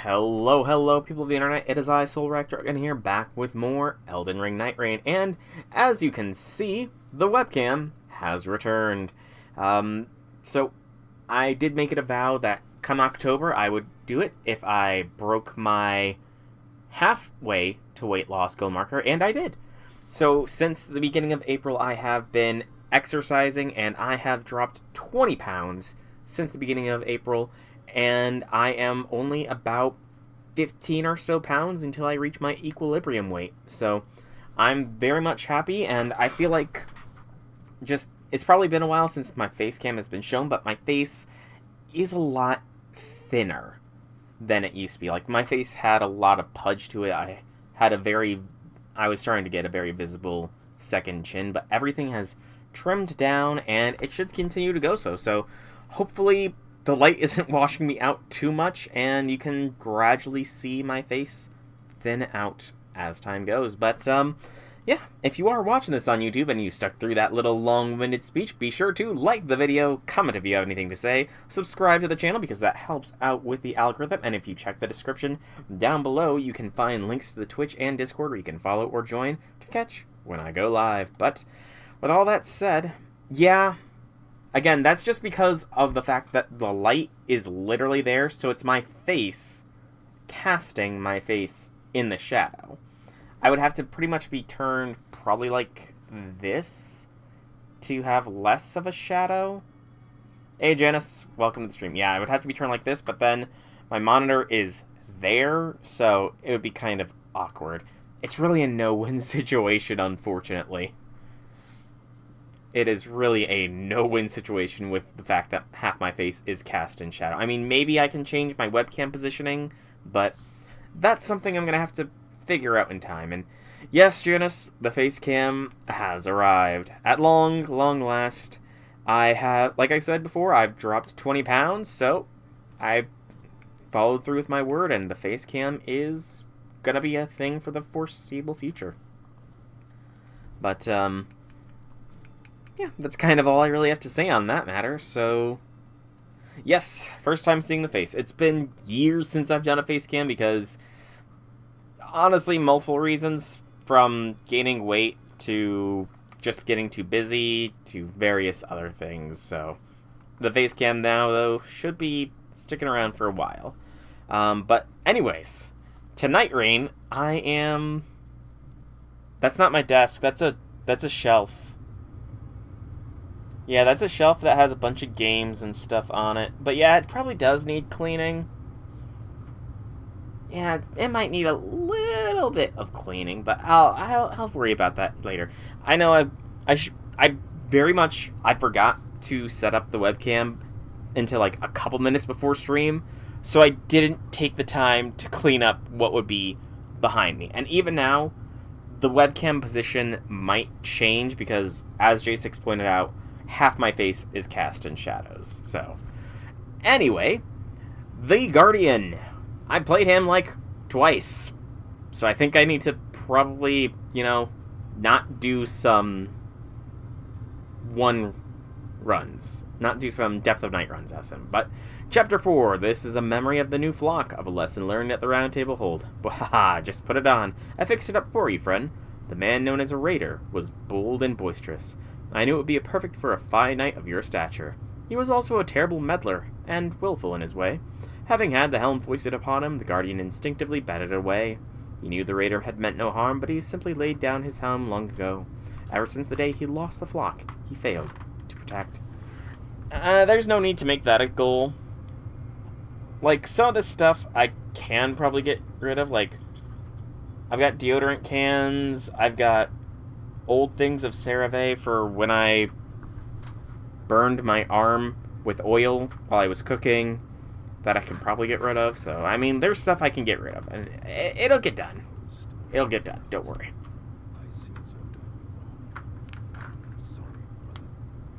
Hello, people of the internet. It is I, Soul Rector, and here back with more Elden Ring Nightreign. And as you can see, the webcam has returned. So I did make it a vow that come October I would do it if I broke my halfway to weight loss goal marker, and I did. So since the beginning of April, I have been exercising, and I have dropped 20 pounds since the beginning of April. And I am only about 15 or so pounds until I reach my equilibrium weight. So I'm very much happy, and I feel like it's probably been a while since my face cam has been shown, but my face is a lot thinner than it used to be. Like, my face had a lot of pudge to it. I was starting to get a very visible second chin, but everything has trimmed down, and it should continue to go so. So hopefully the light isn't washing me out too much, and you can gradually see my face thin out as time goes. But, yeah, if you are watching this on YouTube and you stuck through that little long-winded speech, be sure to like the video, comment if you have anything to say, subscribe to the channel because that helps out with the algorithm, and if you check the description down below, you can find links to the Twitch and Discord where you can follow or join to catch when I go live. But with all that said, yeah, again, that's just because of the fact that the light is literally there, so it's my face casting my face in the shadow. I would have to pretty much be turned probably like this to have less of a shadow. Hey, Janice, welcome to the stream. Yeah, I would have to be turned like this, but then my monitor is there, so it would be kind of awkward. It's really a no-win situation, unfortunately. It is really a no-win situation with the fact that half my face is cast in shadow. I mean, maybe I can change my webcam positioning, but that's something I'm going to have to figure out in time. And yes, Janice, the face cam has arrived. At long last, I have, like I said before, I've dropped 20 pounds, so I've followed through with my word, and the face cam is going to be a thing for the foreseeable future. But, yeah, that's kind of all I really have to say on that matter, so yes, first time seeing the face. It's been years since I've done a face cam because, honestly, multiple reasons, from gaining weight to just getting too busy to various other things, so the face cam now, though, should be sticking around for a while. But anyways, to Nightreign, that's not my desk, that's a shelf. Yeah, that's a shelf that has a bunch of games and stuff on it. But yeah, it probably does need cleaning. Yeah, it might need a little bit of cleaning, but I'll worry about that later. I know I forgot to set up the webcam until like a couple minutes before stream, so I didn't take the time to clean up what would be behind me. And even now, the webcam position might change because, as J6 pointed out, half my face is cast in shadows. So, anyway, the Guardian. I played him like twice. So I think I need to probably, not do some not do some Depth of Night runs as him. But Chapter 4, this is a memory of the new flock, of a lesson learned at the Round Table Hold. Wahaha, just put it on. I fixed it up for you, friend. The man known as a raider was bold and boisterous. I knew it would be perfect for a fine knight of your stature. He was also a terrible meddler, and willful in his way. Having had the helm foisted upon him, the Guardian instinctively batted it away. He knew the raider had meant no harm, but he simply laid down his helm long ago. Ever since the day he lost the flock, he failed to protect. There's no need to make that a goal. Like, some of this stuff I can probably get rid of. Like, I've got deodorant cans, I've got old things of CeraVe for when I burned my arm with oil while I was cooking that I can probably get rid of. So, I mean, there's stuff I can get rid of, and it'll get done. It'll get done, don't worry.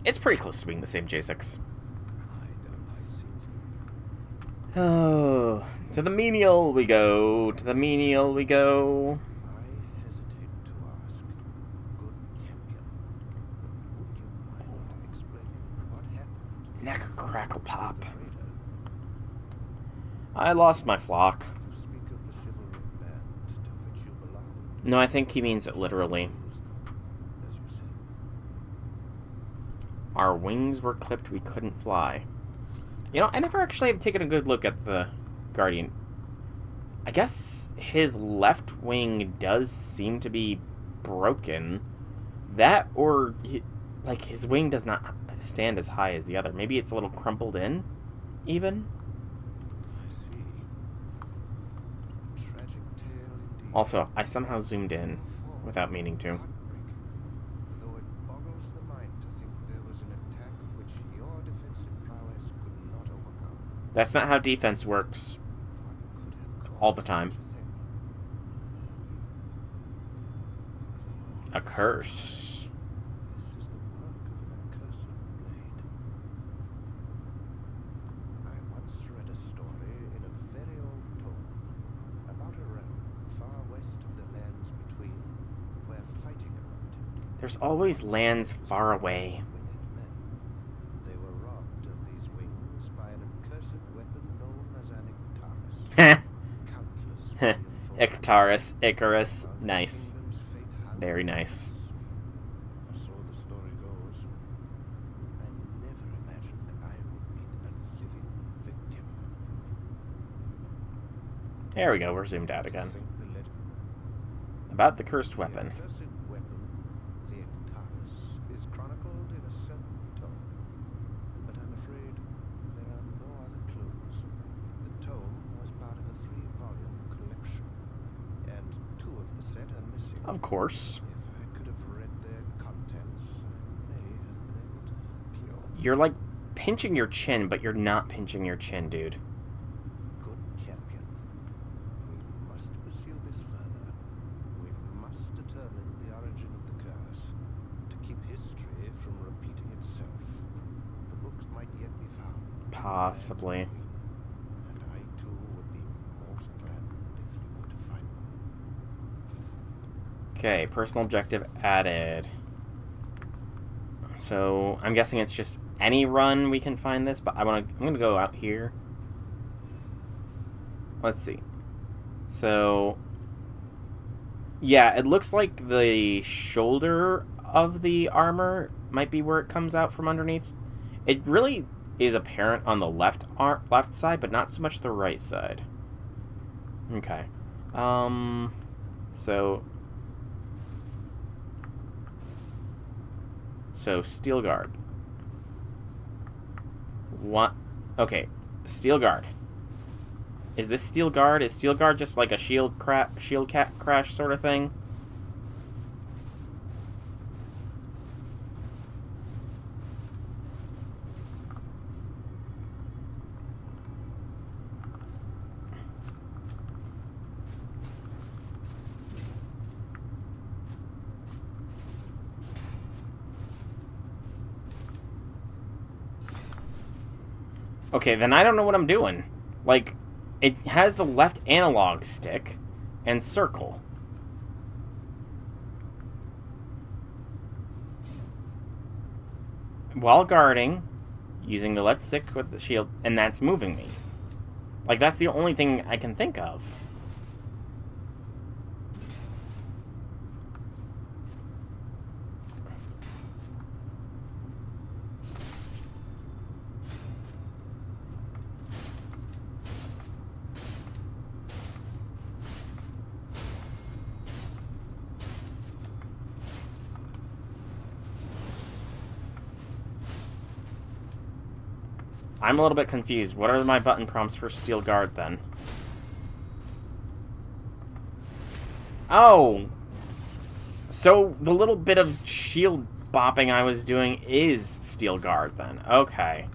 It's pretty close to being the same J6. Oh, to the menial we go, to the menial we go. Neck crackle pop. I lost my flock. You speak of the chivalric band to which you belonged. No, I think he means it literally. As you said. Our wings were clipped, we couldn't fly. You know, I never actually have taken a good look at the Guardian. I guess his left wing does seem to be broken. That, or, like, his wing does not stand as high as the other. Maybe it's a little crumpled in, even? I see. A tragic tale indeed. Also, I somehow zoomed in without meaning to. Heartbreaking. Though it boggles the mind to think there was an attack which your defensive prowess could not overcome. That's not how defense works. What could have caused All the time. such a thing? A curse. This is the work of an accursed blade. I once read a story in a very old tome about a realm far west of the lands between, where fighting erupted. There's always lands far away. Winged men. They were robbed of these wings by an accursed weapon known as an Ictarus. Countless million foes. Ictarus, Icarus, While the nice. kingdom's fate hung Very in nice. the balance. Or so the story goes. I never imagined I would meet a living victim. There we go, we're zoomed out again. Think the leg- About the cursed weapon. The accursed weapon, the Ictarus, is chronicled in a certain tome, but I'm afraid there are no other clues. The tome was part of a 3-volume collection, and 2 of the set are missing. Of course. If I could have read their contents, I may have been able to help you. You're like pinching your chin, but you're not pinching your chin, dude. Good champion. We must pursue this further. We must determine the origin of the curse to keep history from repeating itself. The books might yet be found. Possibly. And I too would be most gladdened if you were to find them. Okay, personal objective added. So I'm guessing it's just any run we can find this, but I'm gonna go out here. Let's see. So yeah, it looks like the shoulder of the armor might be where it comes out from underneath. It really is apparent on the left side, but not so much the right side. Okay. So steel guard. What? Okay, steel guard. Is this steel guard? Is steel guard just like a shield crash sort of thing? Okay, then I don't know what I'm doing. Like, it has the left analog stick and circle. While guarding, using the left stick with the shield, and that's moving me. Like, that's the only thing I can think of. I'm a little bit confused. What are my button prompts for steel guard, then? Oh! So, the little bit of shield bopping I was doing is steel guard, then. Okay.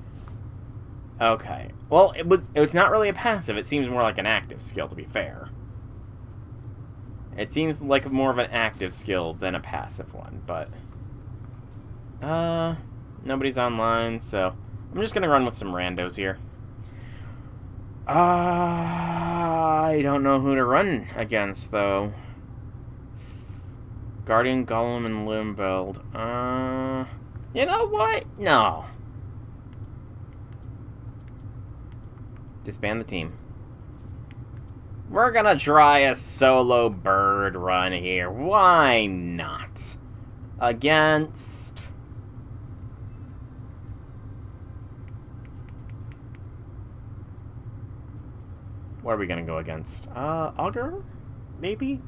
Okay. Well, it's not really a passive. It seems more like an active skill, to be fair. It seems like more of an active skill than a passive one, but... nobody's online, so... I'm just gonna run with some randos here. I don't know who to run against, though. Guardian, Golem, and Limbeld. You know what? No. Disband the team. We're gonna try a solo bird run here. Why not? Against... What are we gonna go against? Augur? Maybe?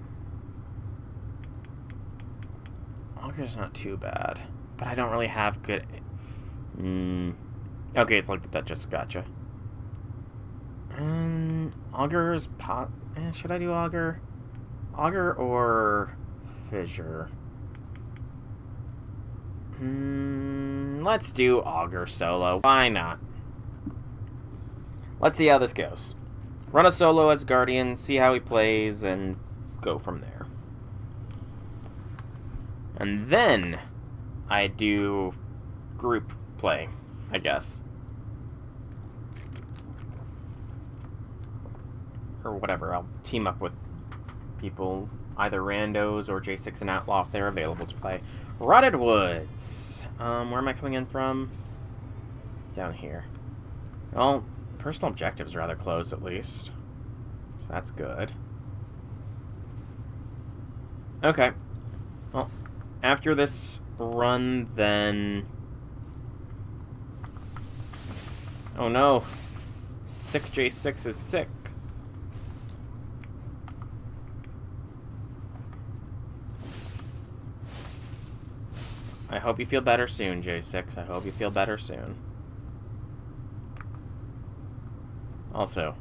Augur's not too bad. But I don't really have good... Okay, it's like the Duchess. Gotcha. Augur's pot... should I do Augur? Augur or... Fissure? Let's do Augur solo. Why not? Let's see how this goes. Run a solo as Guardian, see how he plays, and go from there. And then I do group play, I guess. Or whatever, I'll team up with people, either randos or J6 and Outlaw if they're available to play. Rotted Woods. Where am I coming in from? Down here. Well, personal objective's rather close, at least. So that's good. Okay. Well, after this run, then... Oh no. Sick J6 is sick. I hope you feel better soon, J6. I hope you feel better soon. Also,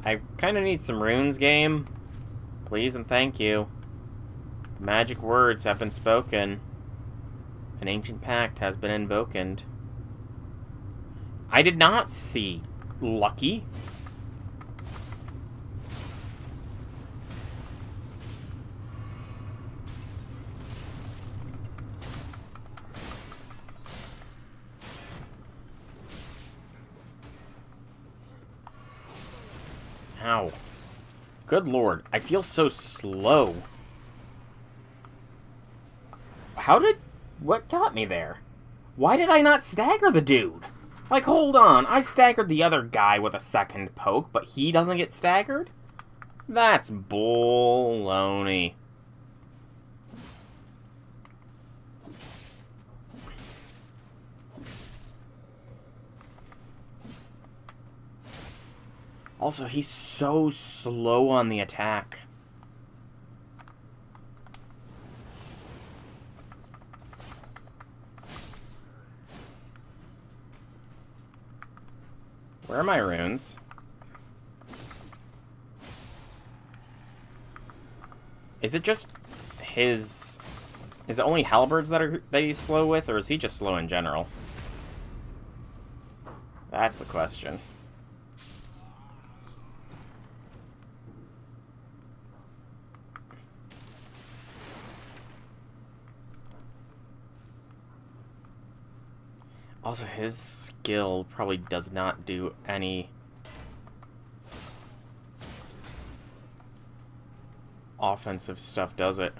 I kind of need some runes, game. Please and thank you. The magic words have been spoken. An ancient pact has been invoked. I did not see Lucky. Ow. Good lord, I feel so slow. What got me there? Why did I not stagger the dude? Like, hold on, I staggered the other guy with a second poke, but he doesn't get staggered? That's baloney. Also, he's so slow on the attack. Where are my runes? Is it just his... Is it only halberds that he's slow with, or is he just slow in general? That's the question. Also, his skill probably does not do any offensive stuff, does it?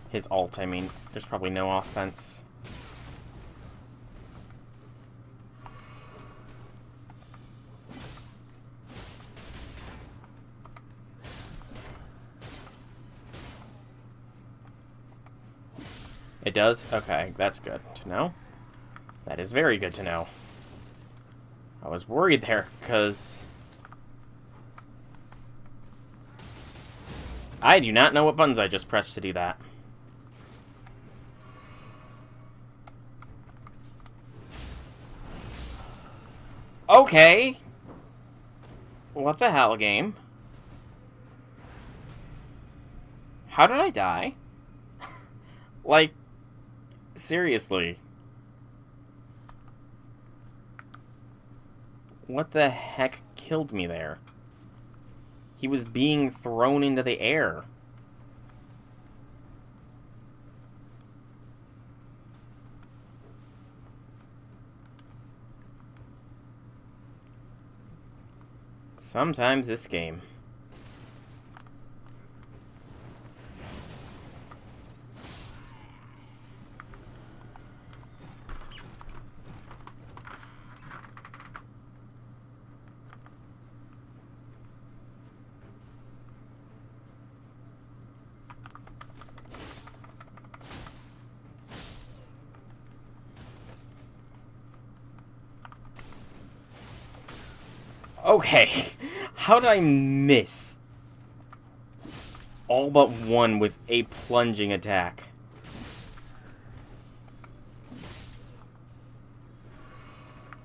His ult, I mean. There's probably no offense. It does? Okay, that's good to know. That is very good to know. I was worried there, because... I do not know what buttons I just pressed to do that. Okay. What the hell, game? How did I die? Like... Seriously. What the heck killed me there? He was being thrown into the air. Sometimes this game. Okay. How did I miss all but one with a plunging attack?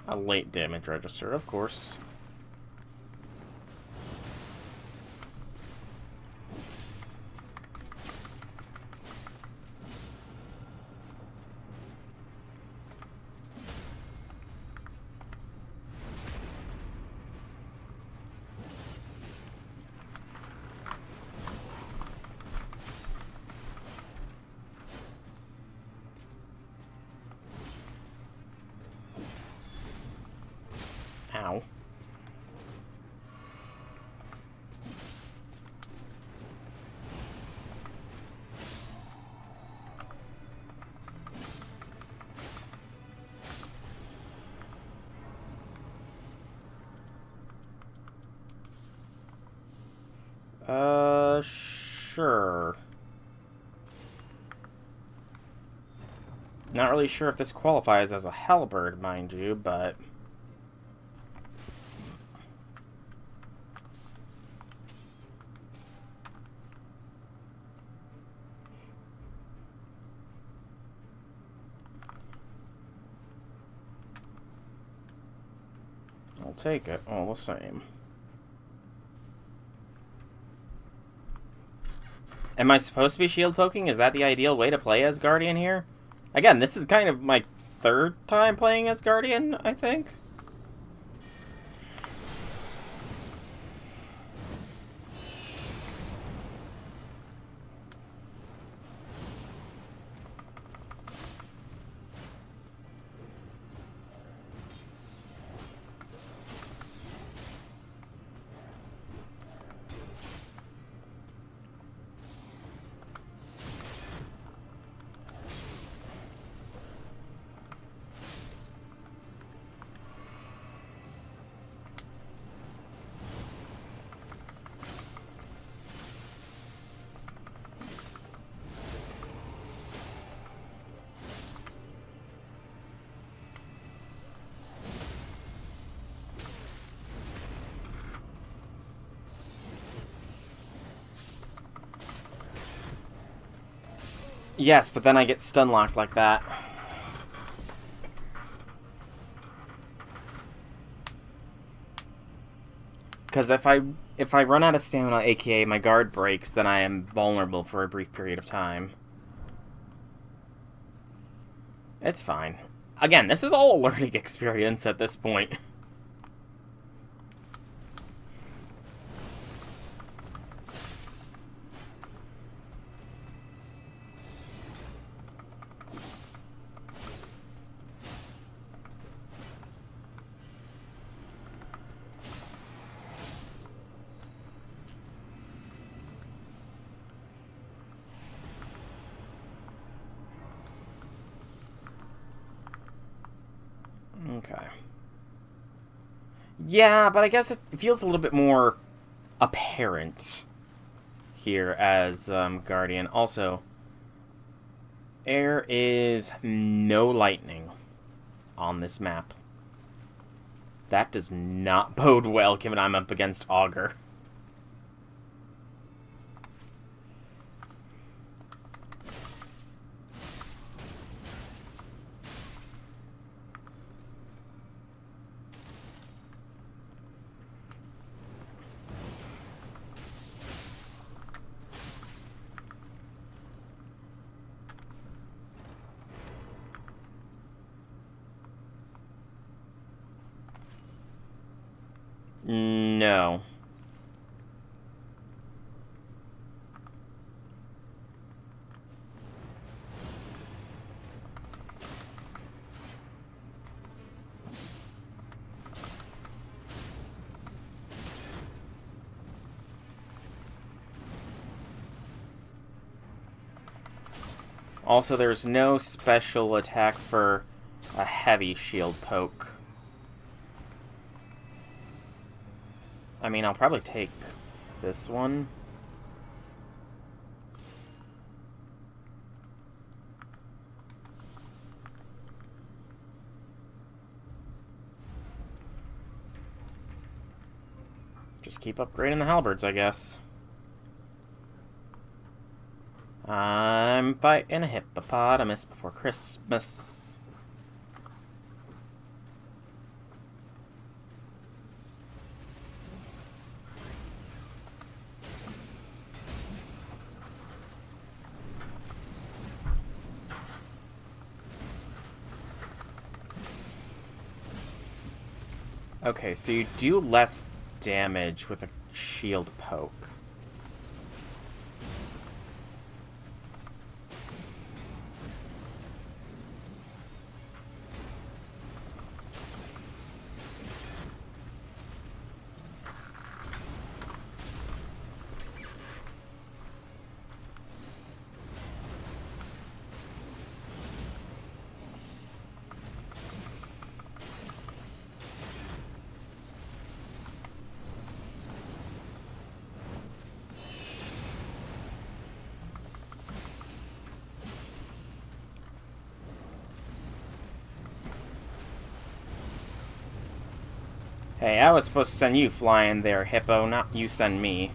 A late damage register, of course. Ow. Sure. Not really sure if this qualifies as a halberd, mind you, but... I'll take it all the same. Am I supposed to be shield poking? Is that the ideal way to play as Guardian here? Again, this is kind of my third time playing as Guardian, I think. Yes, but then I get stun locked like that. Because if I run out of stamina, aka my guard breaks, then I am vulnerable for a brief period of time. It's fine. Again, this is all a learning experience at this point. Okay. Yeah, but I guess it feels a little bit more apparent here as Guardian. Also, there is no lightning on this map. That does not bode well, given I'm up against Augur. No. Also, there's no special attack for a heavy shield poke. I mean, I'll probably take this one. Just keep upgrading the halberds, I guess. I'm fighting a hippopotamus before Christmas. Okay, so you do less damage with a shield poke. Hey, I was supposed to send you flying there, Hippo, not you send me.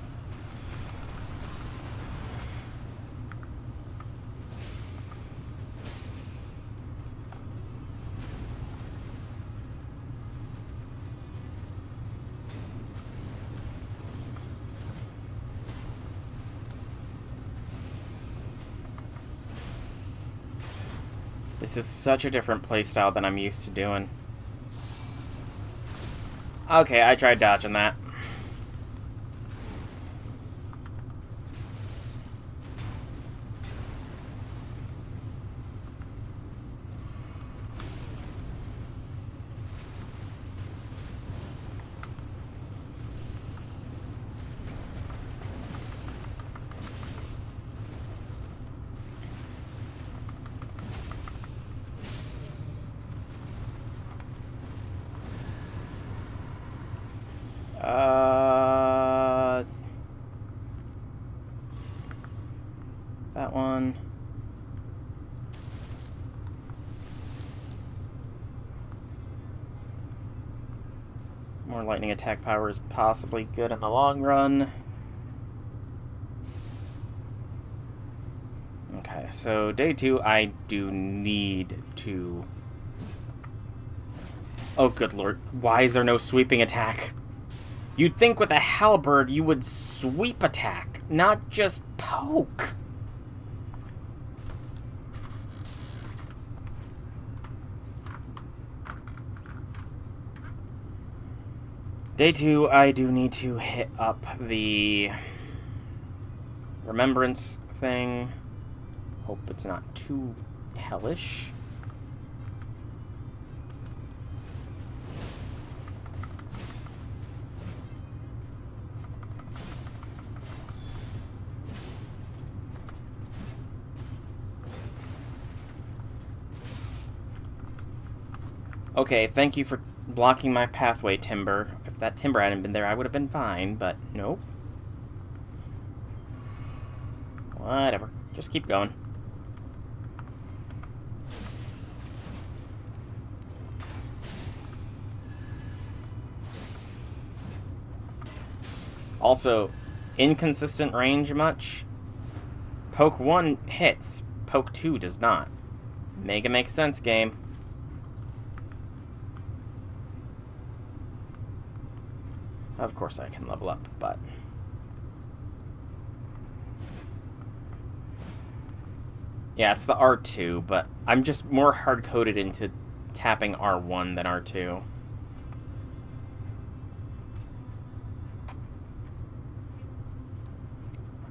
This is such a different playstyle than I'm used to doing. Okay, I tried dodging that. That one. More lightning attack power is possibly good in the long run. Okay, so day 2, I do need to... Oh, good lord. Why is there no sweeping attack? You'd think with a halberd you would sweep attack, not just poke. Day 2, I do need to hit up the remembrance thing. Hope it's not too hellish. Okay, thank you for blocking my pathway, Timber. If that timber hadn't been there, I would have been fine, but nope. Whatever. Just keep going. Also, inconsistent range much? Poke 1 hits, Poke 2 does not. Make it make sense, game. Of course I can level up, but... Yeah, it's the R2, but I'm just more hard-coded into tapping R1 than R2.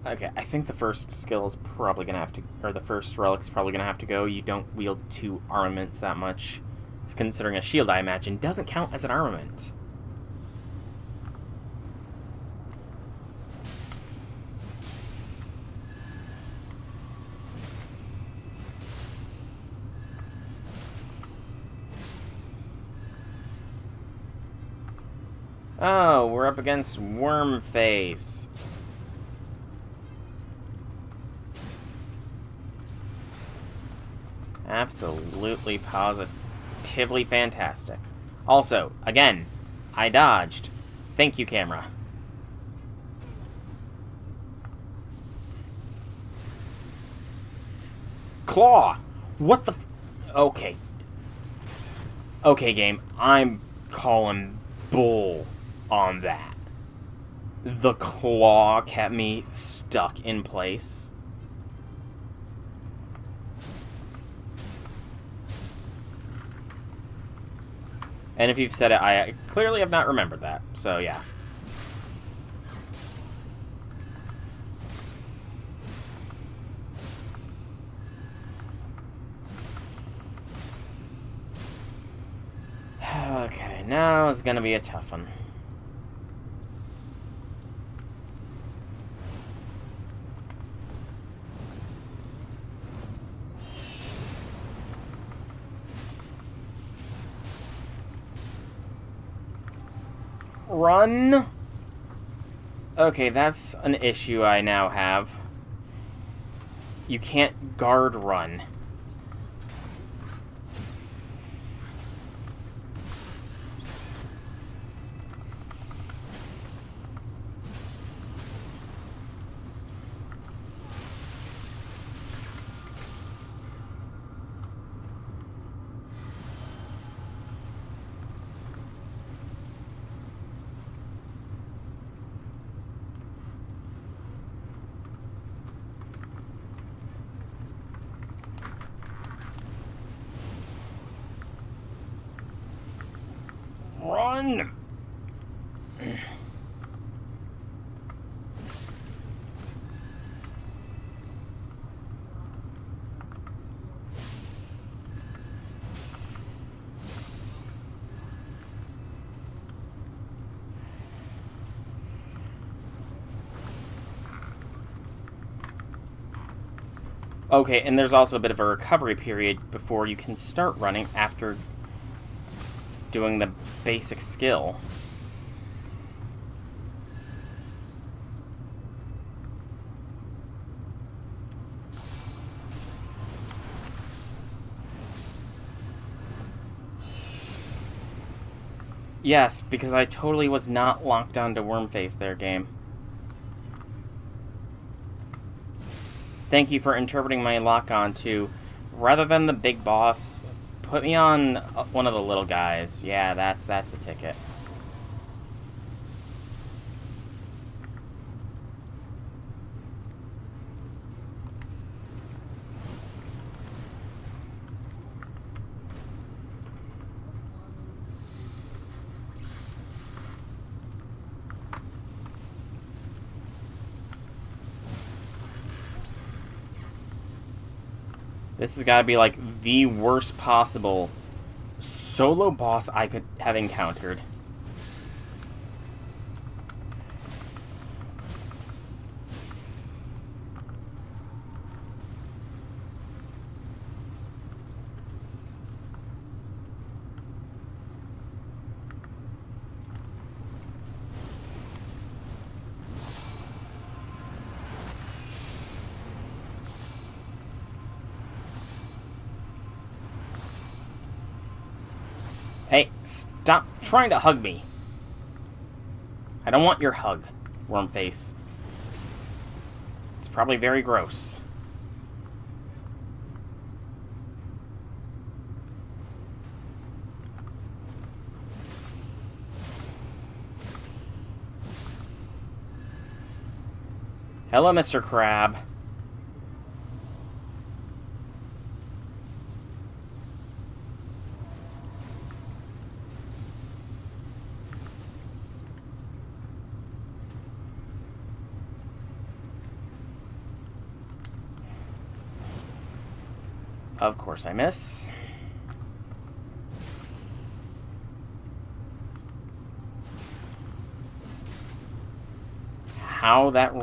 Okay, I think the first skill is probably going to have to... Or the first relic's probably going to have to go. You don't wield 2 armaments that much. Considering a shield, I imagine, doesn't count as an armament. Oh, we're up against Wormface. Absolutely positively fantastic. Also, again, I dodged. Thank you, camera. Claw! What the... Okay. Okay, game. I'm calling bull on that. The claw kept me stuck in place. And if you've said it, I clearly have not remembered that. So, yeah. Okay, now it's gonna be a tough one. Run! Okay, that's an issue I now have. You can't guard run. Run! Okay, and there's also a bit of a recovery period before you can start running after doing the basic skill. Yes, because I totally was not locked onto Wormface there, game. Thank you for interpreting my lock-on to, rather than the big boss, put me on one of the little guys. Yeah, that's the ticket. This has got to be, like, the worst possible solo boss I could have encountered. Hey, stop trying to hug me. I don't want your hug, Wormface. It's probably very gross. Hello, Mr. Crab. Of course I miss. How that...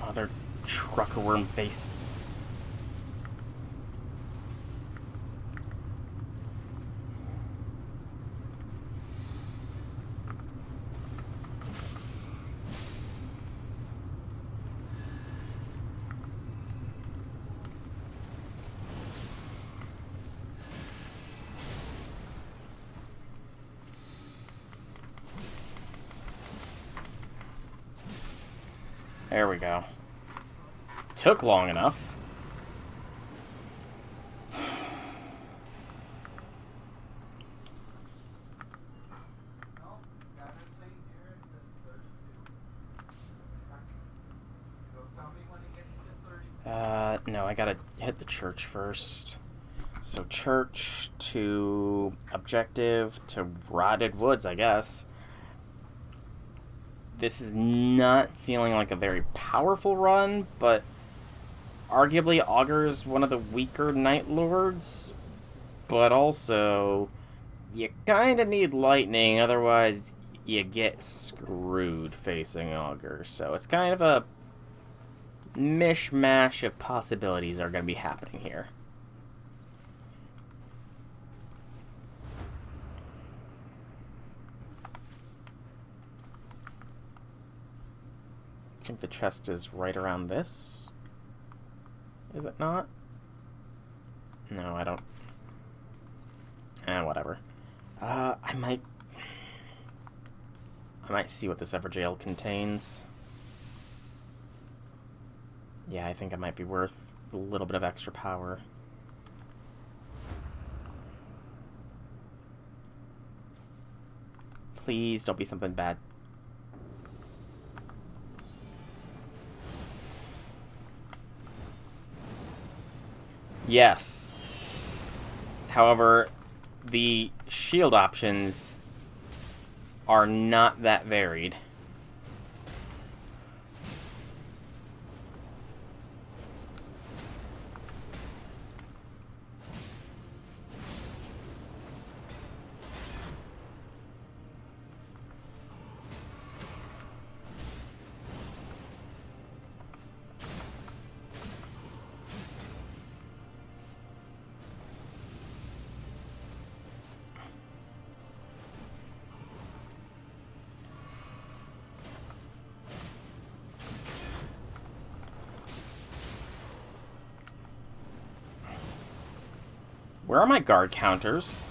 Mother trucker worm face. There we go. Took long enough. No, I gotta hit the church first. So church to objective to rotted woods, I guess. This is not feeling like a very powerful run, but arguably Augur's one of the weaker Night Lords. But also, you kind of need lightning, otherwise you get screwed facing Augur. So it's kind of a mishmash of possibilities are going to be happening here. I think the chest is right around this. Is it not? No, I don't. Whatever. I might see what this Everjail contains. Yeah, I think it might be worth a little bit of extra power. Please don't be something bad. Yes. However, the shield options are not that varied. Where are my guard counters?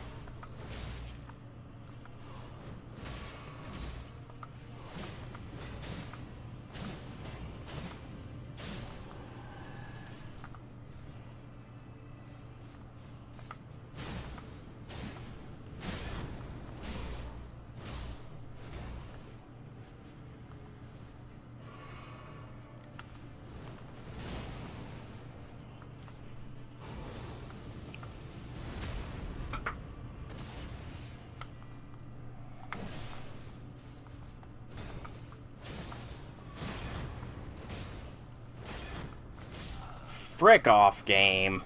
Frick off, game.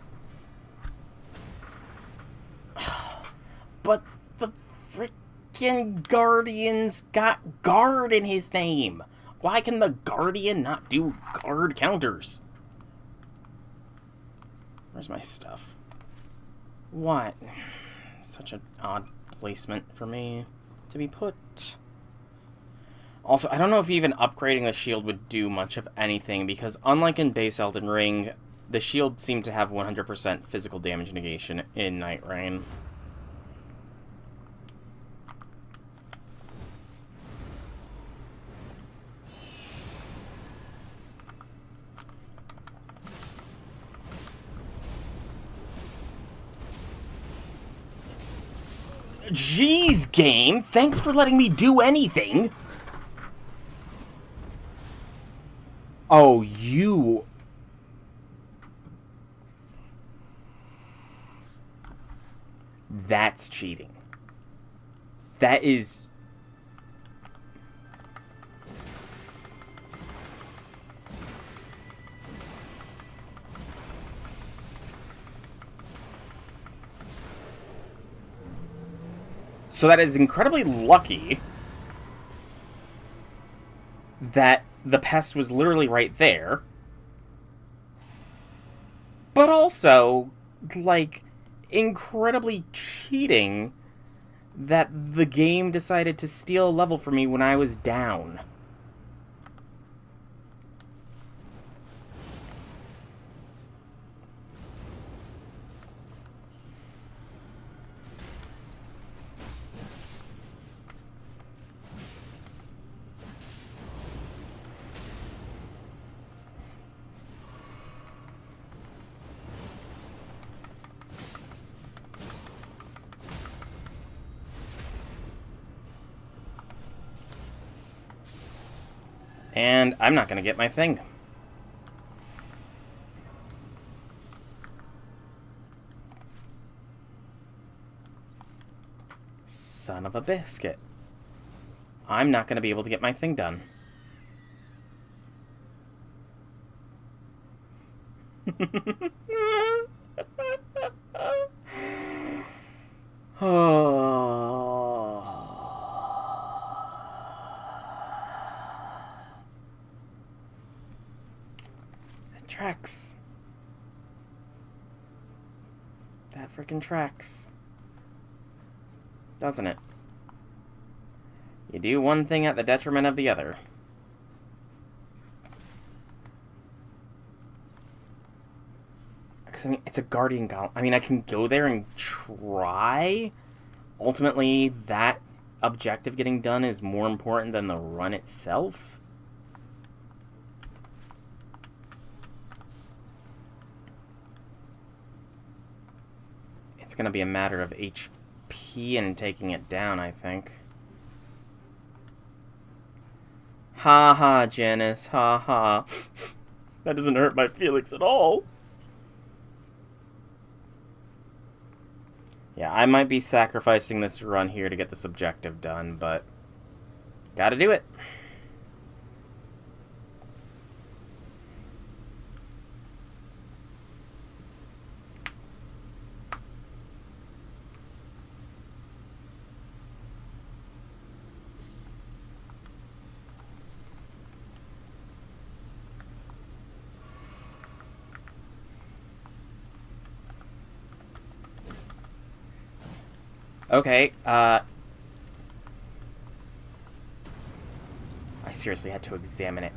But the frickin' Guardian's got guard in his name. Why can the Guardian not do guard counters? Where's my stuff? What? Such an odd placement for me to be put. Also, I don't know if even upgrading the shield would do much of anything, because unlike in base Elden Ring, the shield seemed to have 100% physical damage negation in Nightreign. Jeez, game! Thanks for letting me do anything! Oh, you... That's cheating. That is... So that is incredibly lucky that the pest was literally right there. But also, like, incredibly cheating that the game decided to steal a level from me when I was down. And I'm not going to get my thing. Son of a biscuit. I'm not going to be able to get my thing done. Oh. That tracks. That freaking tracks. Doesn't it? You do one thing at the detriment of the other. Because, I mean, it's a guardian golem. I mean, I can go there and try. Ultimately, that objective getting done is more important than the run itself. It's going to be a matter of HP and taking it down, I think. Ha ha, Janice, ha ha. That doesn't hurt my feelings at all. Yeah, I might be sacrificing this run here to get this objective done, but gotta do it. Okay, I seriously had to examine it.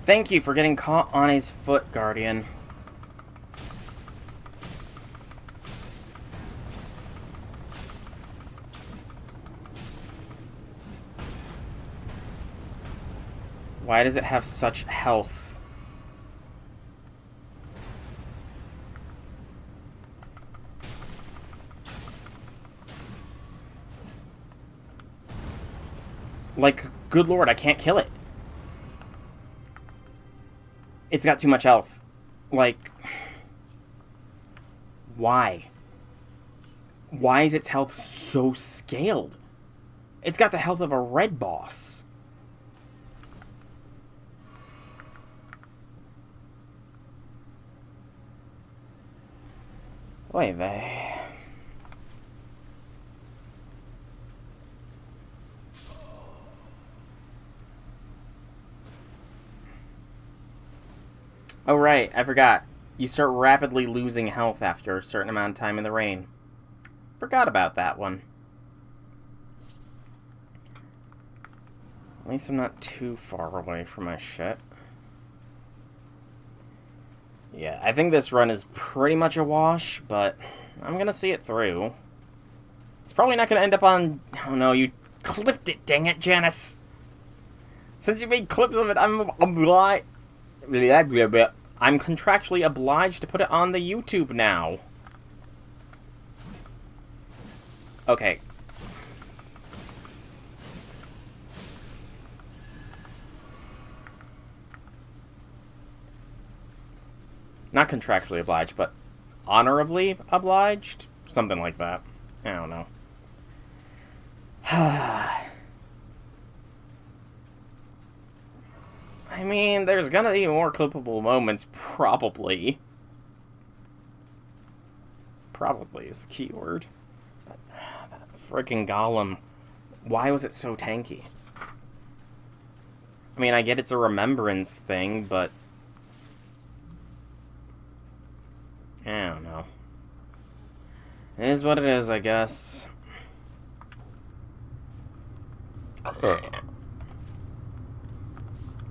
Thank you for getting caught on his foot, Guardian. Why does it have such health? Like, good lord, I can't kill it. It's got too much health. Like, why? Why is its health so scaled? It's got the health of a red boss. Oy vey. Oh right, I forgot. You start rapidly losing health after a certain amount of time in the rain. Forgot about that one. At least I'm not too far away from my shit. Yeah, I think this run is pretty much a wash, but I'm gonna see it through. It's probably not gonna end up on... Oh no, you clipped it, dang it, Janice! Since you made clips of it, I'm contractually obliged to put it on the YouTube now. Okay. Not contractually obliged, but honorably obliged? Something like that. I don't know. I mean, there's gonna be more clippable moments, probably. Probably is the key word. But, that freaking golem. Why was it so tanky? I mean, I get it's a remembrance thing, but... I don't know. It is what it is, I guess.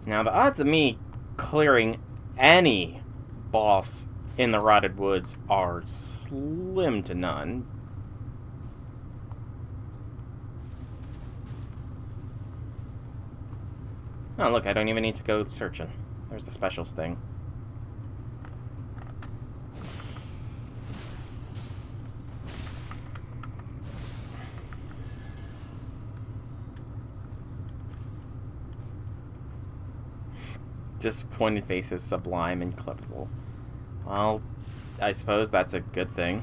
Now, the odds of me clearing any boss in the Rotted Woods are slim to none. Oh, look, I don't even need to go searching. There's the specials thing. Disappointed faces, sublime and clippable. Well, I suppose that's a good thing.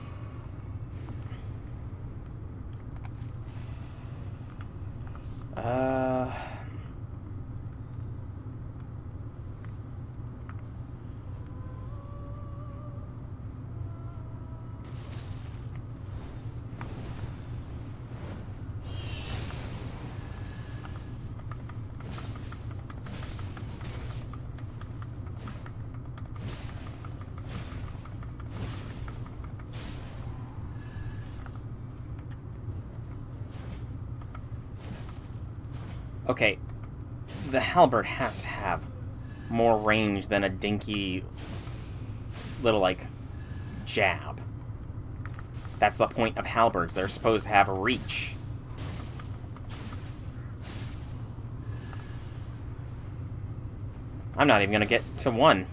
Okay, the halberd has to have more range than a dinky little, like, jab. That's the point of halberds. They're supposed to have reach. I'm not even gonna get to one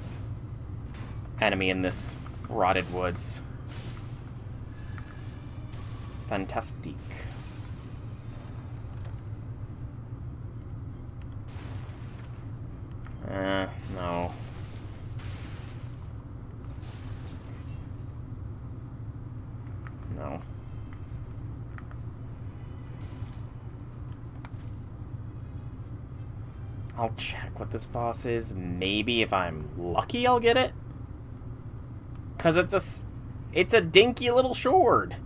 enemy in this Rotted Woods. Fantastique. No. No. I'll check what this boss is. Maybe if I'm lucky, I'll get it. 'Cause it's a dinky little sword.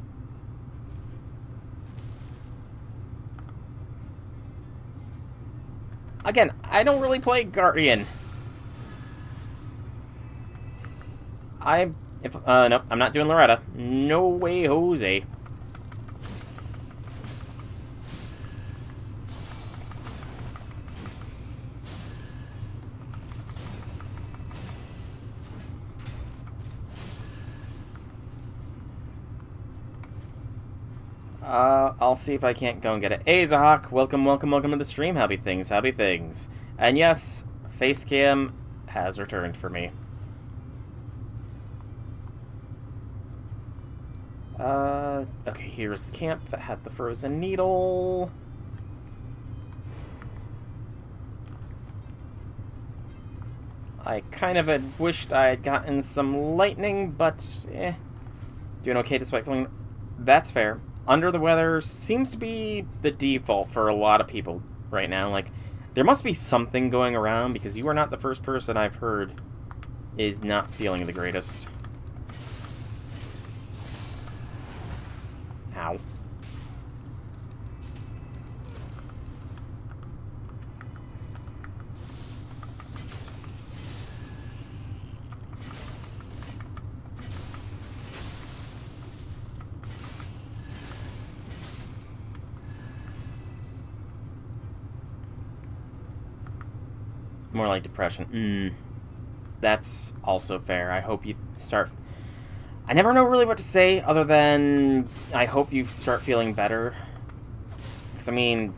Again, I don't really play Guardian. Nope, I'm not doing Loretta. No way, Jose. I'll see if I can't go and get it. Hey, Zahak, welcome to the stream. Happy things. And yes, Facecam has returned for me. Okay, here's the camp that had the frozen needle. I kind of had wished I had gotten some lightning, but doing okay despite feeling... That's fair. Under the weather seems to be the default for a lot of people right now. Like, there must be something going around, because you are not the first person I've heard is not feeling the greatest. Ow. More like depression. That's also fair. I hope you start... I never know really what to say other than I hope you start feeling better. Because, I mean,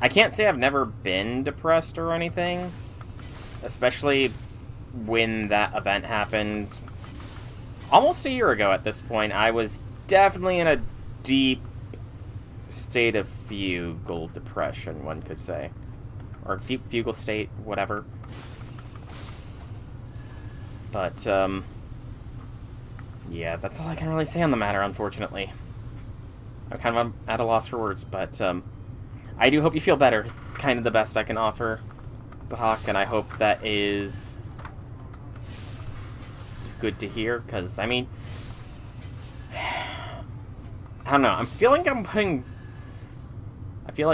I can't say I've never been depressed or anything. Especially when that event happened almost a year ago at this point. I was definitely in a deep state of fugal depression, one could say. Or deep fugal state, whatever. But, yeah, that's all I can really say on the matter, unfortunately. I'm kind of at a loss for words, but, I do hope you feel better. It's kind of the best I can offer, Zahak, and I hope that is good to hear, because, I mean, I don't know, I feel like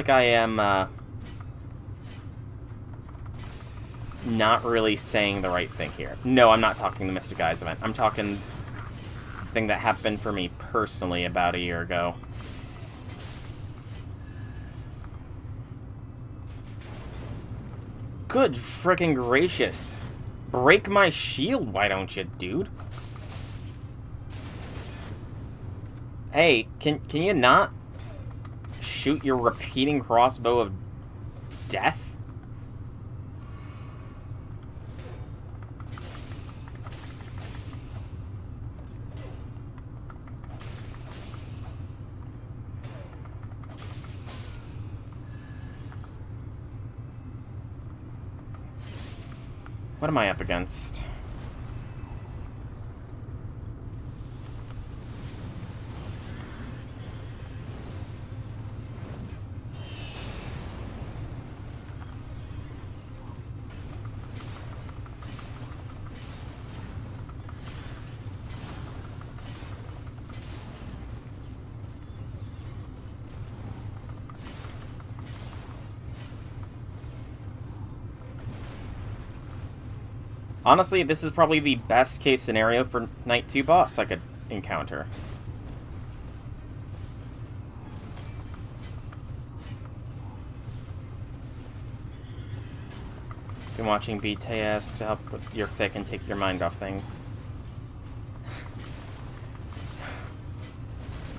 I am, not really saying the right thing here. No, I'm not talking the Mystic Eyes event. I'm talking the thing that happened for me personally about a year ago. Good frickin' gracious. break my shield, why don't you, dude? Hey, can you not shoot your repeating crossbow of death? What am I up against? Honestly, this is probably the best case scenario for Night 2 boss I could encounter. Been watching BTS to help with your fic and take your mind off things.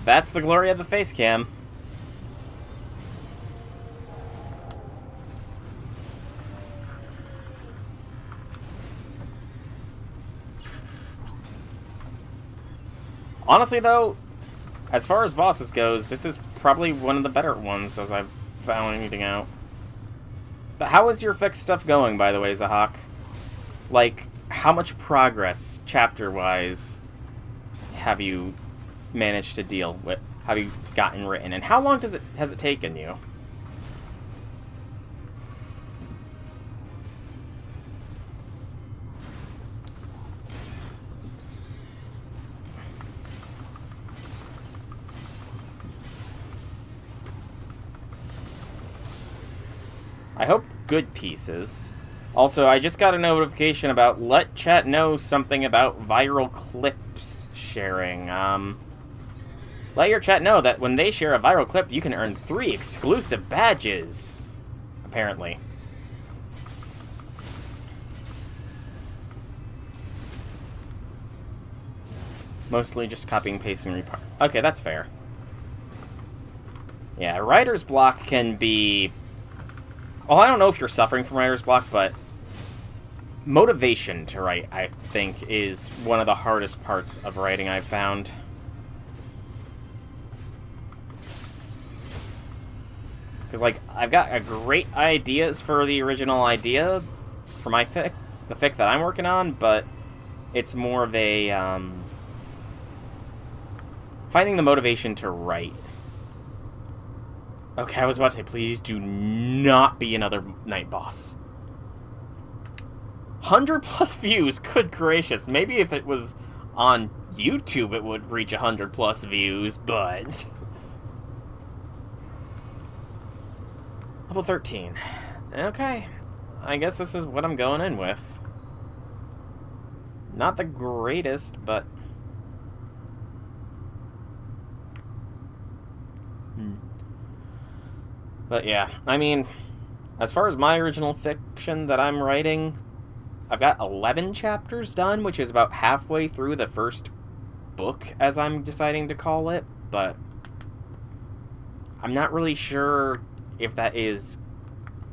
That's the glory of the face cam. Honestly, though, as far as bosses goes, this is probably one of the better ones as I've found anything out. But how is your fix stuff going, by the way, Zahak? Like, how much progress, chapter-wise, have you managed to deal with? Have you gotten written? And how long has it taken you? I hope good pieces. Also, I just got a notification about let chat know something about viral clips sharing. Let your chat know that when they share a viral clip, you can earn 3 exclusive badges. Apparently. Mostly just copying, pasting, repart. Okay, that's fair. Yeah, writer's block can be... Well, I don't know if you're suffering from writer's block, but motivation to write, I think, is one of the hardest parts of writing I've found. Because, like, I've got a great ideas for the original idea for my fic, the fic that I'm working on, but it's more of a, finding the motivation to write. Okay, I was about to say, please do not be another night boss. 100+ views, good gracious. Maybe if it was on YouTube it would reach 100+ views, but... Level 13. Okay. I guess this is what I'm going in with. Not the greatest, but... But yeah, I mean, as far as my original fiction that I'm writing, I've got 11 chapters done, which is about halfway through the first book, as I'm deciding to call it, but I'm not really sure if that is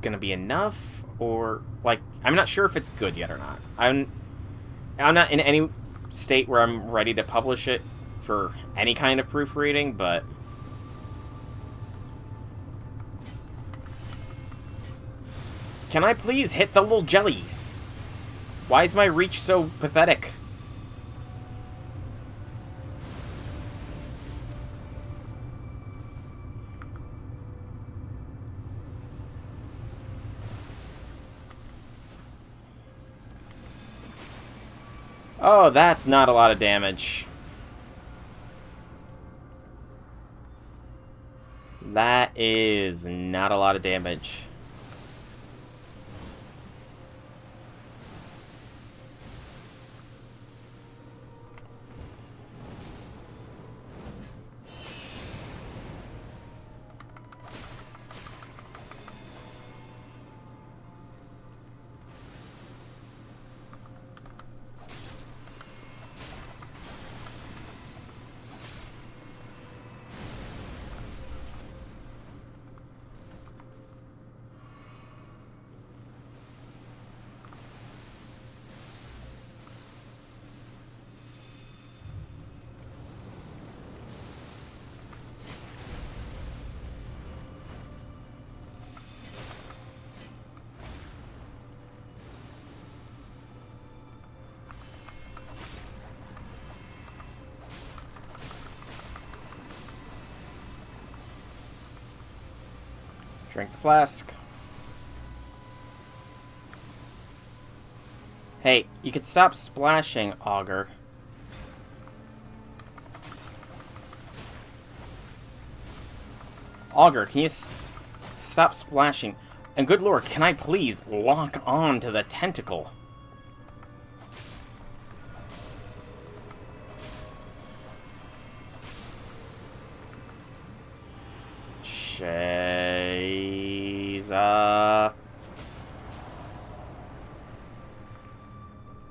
gonna be enough, or, like, I'm not sure if it's good yet or not. I'm not in any state where I'm ready to publish it for any kind of proofreading, but... Can I please hit the little jellies? Why is my reach so pathetic? Oh, that's not a lot of damage. That is not a lot of damage. Drink the flask. Hey, you could stop splashing, Augur. Augur, can you stop splashing? And good lord, can I please lock on to the tentacle? Jeez,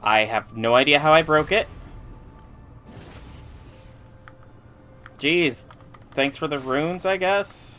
I have no idea how I broke it. Jeez, thanks for the runes, I guess.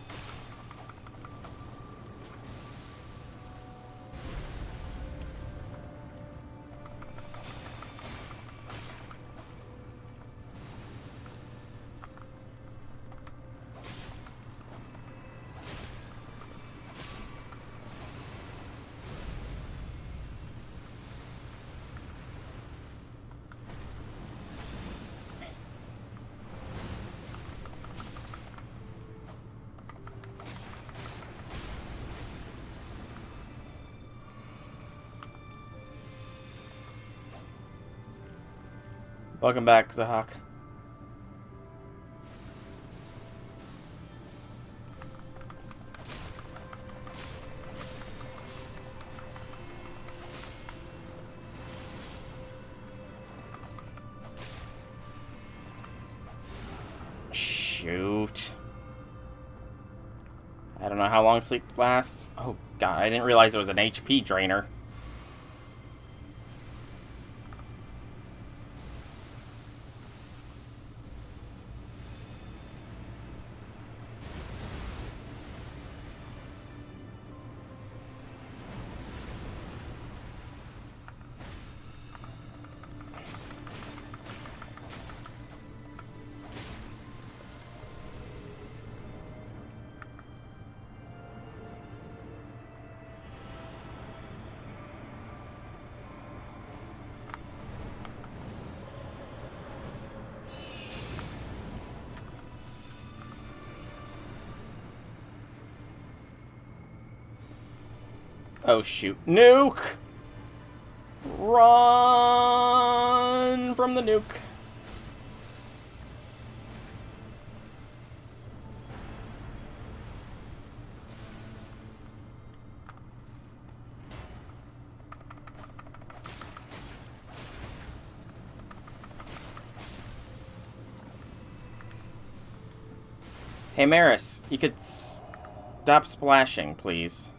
Welcome back, Zahak. Shoot. I don't know how long sleep lasts. Oh god, I didn't realize it was an HP drainer. Oh shoot. Nuke! Run from the nuke. Hey Maris, you could stop splashing, please.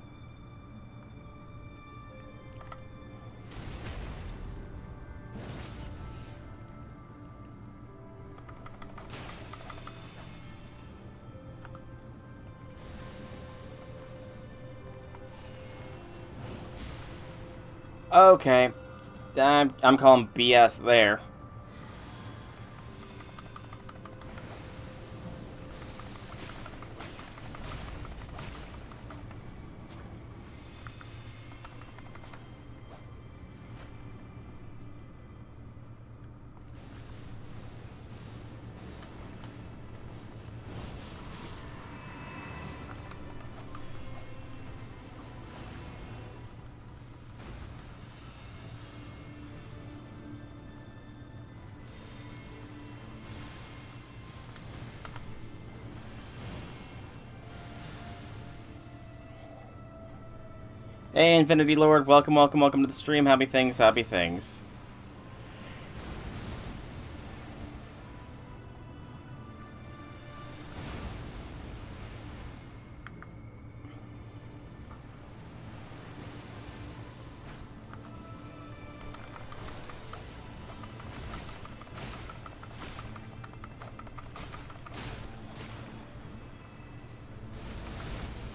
Okay. I'm calling BS there. Hey, Infinity Lord, welcome, welcome, welcome to the stream. Happy things, happy things.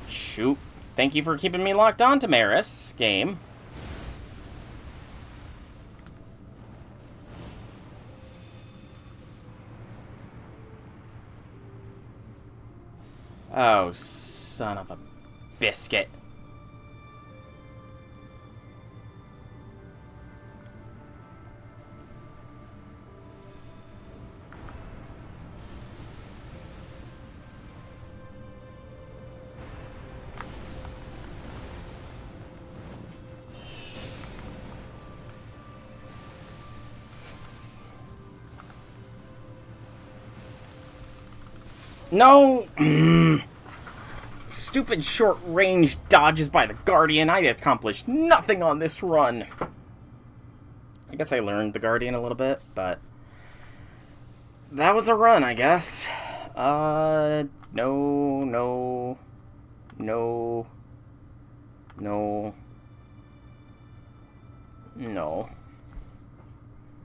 Shoot. Thank you for keeping me locked on to Maris, game. Oh, son of a biscuit. No! Stupid short-range dodges by the Guardian. I accomplished nothing on this run. I guess I learned the Guardian a little bit, but that was a run, I guess. No. No.